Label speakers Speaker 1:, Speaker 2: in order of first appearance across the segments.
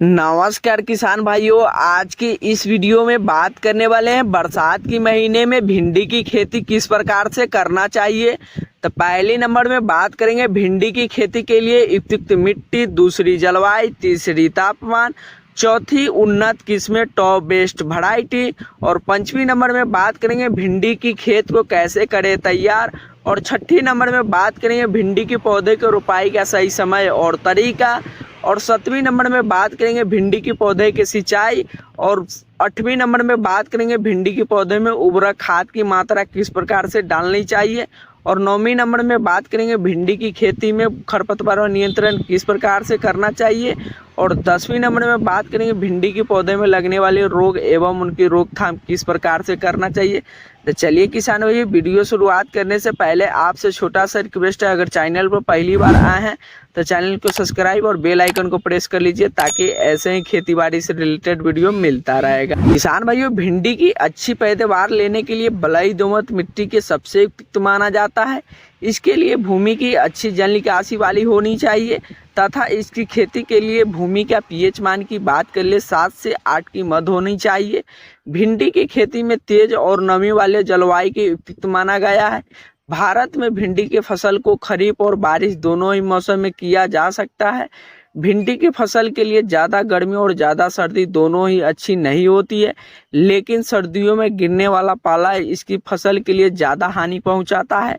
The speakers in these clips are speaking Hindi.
Speaker 1: नमस्कार किसान भाइयों, आज की इस वीडियो में बात करने वाले हैं बरसात के महीने में भिंडी की खेती किस प्रकार से करना चाहिए। तो पहले नंबर में बात करेंगे भिंडी की खेती के लिए उपयुक्त मिट्टी, दूसरी जलवायु, तीसरी तापमान, चौथी उन्नत किस्में टॉप बेस्ट वैरायटी और पांचवी नंबर में बात करेंगे भिंडी की खेत को कैसे करें तैयार और छठी नंबर में बात करेंगे भिंडी के पौधे के रोपाई का सही समय और तरीका और 7वीं नंबर में बात करेंगे भिंडी के पौधे की सिंचाई और 8वीं नंबर में बात करेंगे भिंडी के पौधे में उर्वरक खाद की मात्रा किस प्रकार से डालनी चाहिए और 9वीं नंबर में बात करेंगे भिंडी की खेती में खरपतवार नियंत्रण किस प्रकार से करना चाहिए और 10वीं नंबर में बात करेंगे भिंडी के पौधे में लगने वाले रोग एवं उनकी रोकथाम किस प्रकार से करना चाहिए। तो चलिए किसानों, ये वीडियो शुरुआत करने से पहले आपसे छोटा सा रिक्वेस्ट है, अगर चैनल पर पहली बार आए हैं तो चैनल को सब्सक्राइब और बेल आइकन को प्रेस कर लीजिए ताकि ऐसे ही खेतीबाड़ी से रिलेटेड वीडियो मिलता रहेगा। किसान भाइयों, भिंडी की अच्छी पैदावार लेने के लिए बलुई दोमट मिट्टी के सबसे उपयुक्त माना जाता है। इसके लिए भूमि की अच्छी जल निकासी वाली होनी चाहिए तथा इसकी खेती के लिए भूमि का पीएच मान की बात कर ले 7 से 8 की मध्य होनी चाहिए। भिंडी की खेती में तेज और नमी वाले जलवायु के उपयुक्त माना गया है। भारत में भिंडी के फसल को खरीफ और बारिश दोनों ही मौसम में किया जा सकता है। भिंडी की फसल के लिए ज़्यादा गर्मी और ज़्यादा सर्दी दोनों ही अच्छी नहीं होती है, लेकिन सर्दियों में गिरने वाला पाला इसकी फसल के लिए ज़्यादा हानि पहुंचाता है।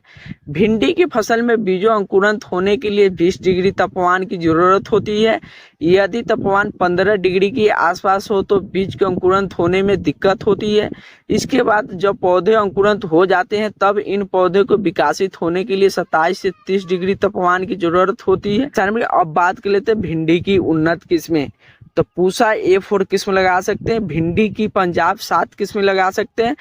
Speaker 1: भिंडी की फसल में बीजों अंकुरन होने के लिए 20 डिग्री तापमान की ज़रूरत होती है। यदि तापमान 15 डिग्री के आसपास हो तो बीज के अंकुरन होने में दिक्कत होती है। इसके बाद जब पौधे अंकुरन हो जाते हैं तब इन पौधे को विकासित होने के लिए 27 से 30 डिग्री तापमान की जरूरत होती है। अब बात कर लेते हैं भिंडी की उन्नत किस्में। तो पूसा A4 किस्म लगा सकते हैं, भिंडी की पंजाब 7 किस्म लगा सकते हैं,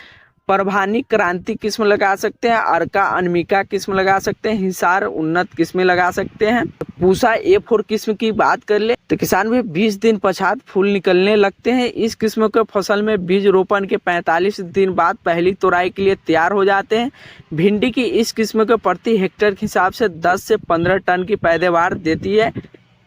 Speaker 1: परभानी क्रांति किस्म लगा सकते हैं, अर्का अनमिका किस्म लगा सकते हैं, हिसार उन्नत किस्में लगा सकते हैं। तो पूसा A4 किस्म की बात कर ले तो किसान भी 20 दिन पश्चात फूल निकलने लगते हैं। इस किस्म के फसल में बीज रोपण के 45 दिन बाद पहली तुराई के लिए तैयार हो जाते हैं। भिंडी की इस किस्म के प्रति हेक्टेयर के हिसाब से 10 से 15 टन की पैदावार देती है।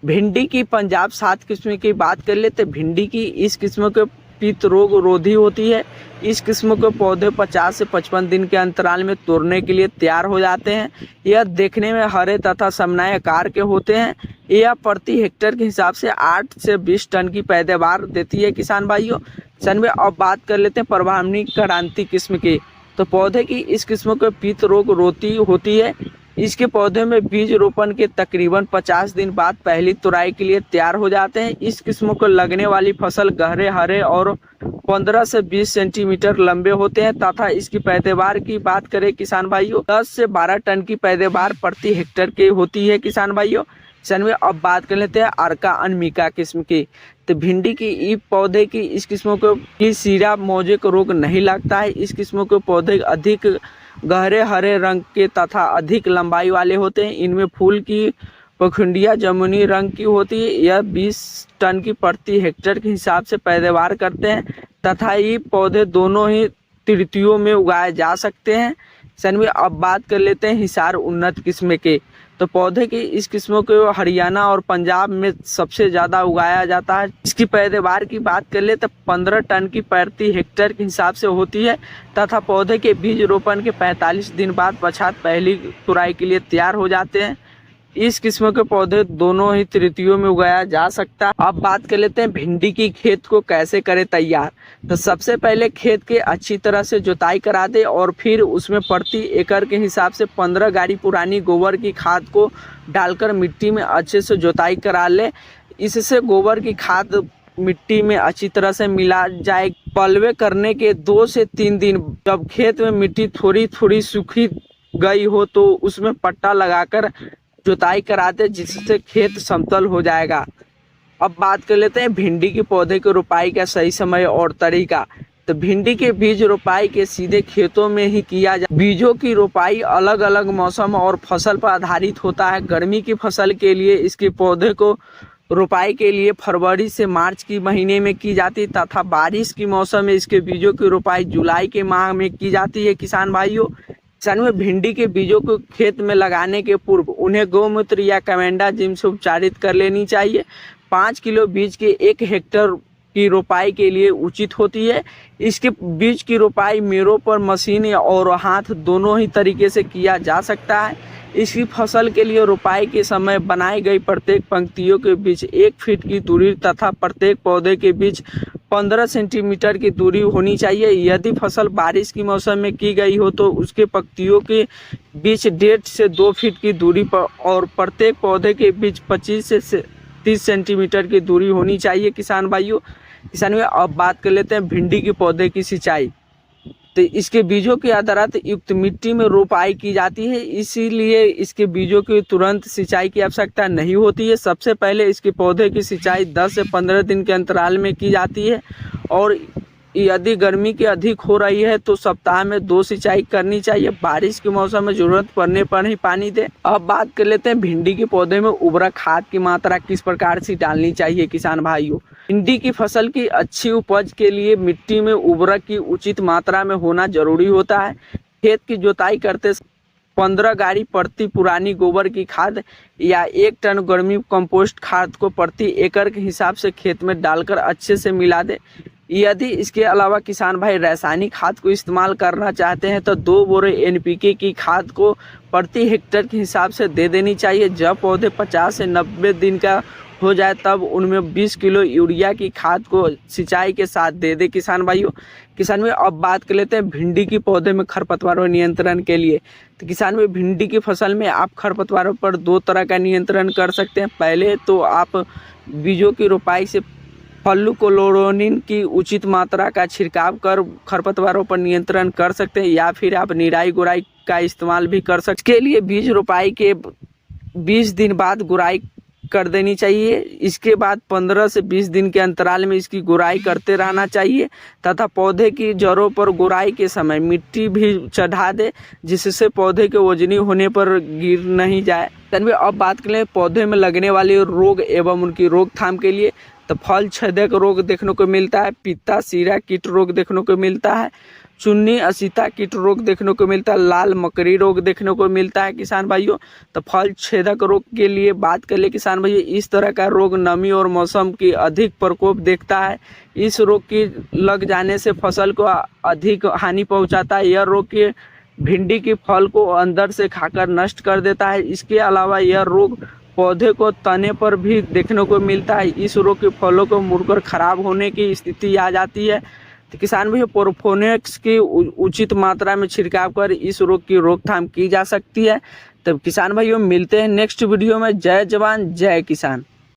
Speaker 1: भिंडी की पंजाब 7 किस्म की बात कर ले तो भिंडी की इस किस्म के पित्त रोग रोधी होती है। इस किस्म के पौधे 50 से 55 दिन के अंतराल में तोड़ने के लिए तैयार हो जाते हैं। यह देखने में हरे तथा समनाय आकार के होते हैं। यह प्रति हेक्टेयर के हिसाब से 8 से 20 टन की पैदावार देती है। किसान भाइयों, में अब बात कर लेते हैं परभानी क्रांति किस्म की। तो पौधे की इस किस्म के पित्त रोग रोधी होती है। इसके पौधे में बीज रोपण के तकरीबन 50 दिन बाद पहली तुराई के लिए तैयार हो जाते हैं। इस किस्म को लगने वाली फसल गहरे हरे और 15 से 20 सेंटीमीटर लंबे होते हैं तथा इसकी पैदावार की बात करें किसान भाइयों 10 से 12 टन की पैदावार प्रति हेक्टेयर की होती है। किसान भाइयों, अब बात कर लेते हैं अर्का अनमिका किस्म की। तो भिंडी की पौधे की इस किस्मों को सीरा मोजे को रोग नहीं लगता है। इस किस्मों के पौधे अधिक गहरे हरे रंग के तथा अधिक लंबाई वाले होते हैं। इनमें फूल की पखुंडिया जमुनी रंग की होती है। यह 20 टन की प्रति हेक्टेयर के हिसाब से पैदावार करते हैं तथा ये पौधे दोनों ही तृतीयों में उगाए जा सकते हैं। अब बात कर लेते हैं हिसार उन्नत किस्म के। तो पौधे की इस किस्मों को हरियाणा और पंजाब में सबसे ज़्यादा उगाया जाता है। इसकी पैदावार की बात कर ले तो 15 टन की प्रति हेक्टेयर के हिसाब से होती है तथा पौधे के बीज रोपण के 45 दिन बाद पश्चात पहली तुराई के लिए तैयार हो जाते हैं। इस किस्म के पौधे दोनों ही तृतीयों में उगाया जा सकता है। अब बात कर लेते हैं भिंडी की खेत को कैसे करें तैयार। तो सबसे पहले खेत के अच्छी तरह से जुताई करा दे और फिर उसमें प्रति एकड़ के हिसाब से 15 गाड़ी पुरानी गोबर की खाद को डालकर मिट्टी में अच्छे से जुताई करा ले। इससे गोबर की खाद मिट्टी में अच्छी तरह से मिला जाए। पलवे करने के 2 से 3 दिन जब खेत में मिट्टी थोड़ी थोड़ी सूखी गई हो तो उसमें पट्टा लगाकर जुताई कराते जिससे खेत समतल हो जाएगा। अब बात कर लेते हैं भिंडी के पौधे के रोपाई का सही समय और तरीका। तो भिंडी के बीज रोपाई के सीधे खेतों में ही किया जाए। बीजों की रोपाई अलग अलग मौसम और फसल पर आधारित होता है। गर्मी की फसल के लिए इसके पौधे को रोपाई के लिए फरवरी से मार्च की महीने में की जाती तथा बारिश की मौसम में इसके बीजों की रोपाई जुलाई के माह में की जाती है। किसान भाइयों, में भिंडी के बीजों को खेत में लगाने के पूर्व उन्हें गौमूत्र या कमेंडा जिम से उपचारित कर लेनी चाहिए। 5 किलो बीज के 1 हेक्टेयर की रोपाई के लिए उचित होती है। इसके बीज की रोपाई मेरों पर मशीन और हाथ दोनों ही तरीके से किया जा सकता है। इसकी फसल के लिए रोपाई के समय बनाई गई प्रत्येक पंक्तियों के बीच 1 फीट की दूरी तथा प्रत्येक पौधे के बीच 15 सेंटीमीटर की दूरी होनी चाहिए। यदि फसल बारिश के मौसम में की गई हो तो उसके पंक्तियों के बीच 1.5 से 2 फीट की दूरी पर और प्रत्येक पौधे के बीच 25 से 30 सेंटीमीटर की दूरी होनी चाहिए। किसान भाइयों, अब बात कर लेते हैं भिंडी के पौधे की सिंचाई। तो इसके बीजों के आधारित युक्त मिट्टी में रोपाई की जाती है, इसीलिए इसके बीजों की तुरंत सिंचाई की आवश्यकता नहीं होती है। सबसे पहले इसके पौधे की सिंचाई 10 से 15 दिन के अंतराल में की जाती है और यदि गर्मी की अधिक हो रही है तो सप्ताह में 2 सिंचाई करनी चाहिए। बारिश के मौसम में जरूरत पड़ने पर ही पानी दें। अब बात कर लेते हैं भिंडी के पौधे में उर्वरक खाद की मात्रा किस प्रकार से डालनी चाहिए। किसान भाइयों, भिंडी की फसल की अच्छी उपज के लिए मिट्टी में उर्वरक की उचित मात्रा में होना जरूरी होता है। खेत की जुताई करते 15 गाड़ी प्रति पुरानी गोबर की खाद या 1 टन गर्मी कंपोस्ट खाद को प्रति एकड़ के हिसाब से खेत में डालकर अच्छे से मिला दें। यदि इसके अलावा किसान भाई रासायनिक खाद को इस्तेमाल करना चाहते हैं तो 2 बोरे एनपीके की खाद को प्रति हेक्टेयर के हिसाब से दे देनी चाहिए। जब पौधे 50 से 90 दिन का हो जाए तब उनमें 20 किलो यूरिया की खाद को सिंचाई के साथ दे दे। किसान भाइयों, अब बात कर लेते हैं भिंडी की पौधे में खरपतवारों नियंत्रण के लिए। तो किसान भाई, भिंडी की फसल में आप खरपतवारों पर 2 तरह का नियंत्रण कर सकते हैं। पहले तो आप बीजों की रोपाई से फ्लुकोलोरोनिन की उचित मात्रा का छिड़काव कर खरपतवारों पर नियंत्रण कर सकते हैं या फिर आप निराई गुड़ाई का इस्तेमाल भी कर सकते हैं। इसके लिए बीज रोपाई के 20 दिन बाद गुड़ाई कर देनी चाहिए। इसके बाद 15 से 20 दिन के अंतराल में इसकी गुड़ाई करते रहना चाहिए तथा पौधे की जड़ों पर गुड़ाई के समय मिट्टी भी चढ़ा दे जिससे पौधे के वजनी होने पर गिर नहीं जाए। अब बात करें पौधे में लगने वाले रोग एवं उनकी रोकथाम के लिए। तो फल छेदक रोग देखने को मिलता है, पित्ता सीरा कीट रोग देखने को मिलता है, चुन्नी असीता कीट रोग देखने को मिलता है, लाल मकड़ी रोग देखने को मिलता है। किसान भाइयों, तो फल छेदक रोग के लिए बात कर ले किसान भाइयों, इस तरह का रोग नमी और मौसम की अधिक प्रकोप देखता है। इस रोग की लग जाने से फसल को अधिक हानि पहुंचाता है। यह रोग के भिंडी की फल को अंदर से खाकर नष्ट कर देता है। इसके अलावा यह रोग पौधे को तने पर भी देखने को मिलता है। इस रोग के फलों को मुड़कर खराब होने की स्थिति आ जाती है। तो किसान भाई, प्रोफोनेक्स की उचित मात्रा में छिड़काव कर इस रोग की रोकथाम की जा सकती है। तब किसान भाइयों, मिलते हैं नेक्स्ट वीडियो में। जय जवान जय किसान।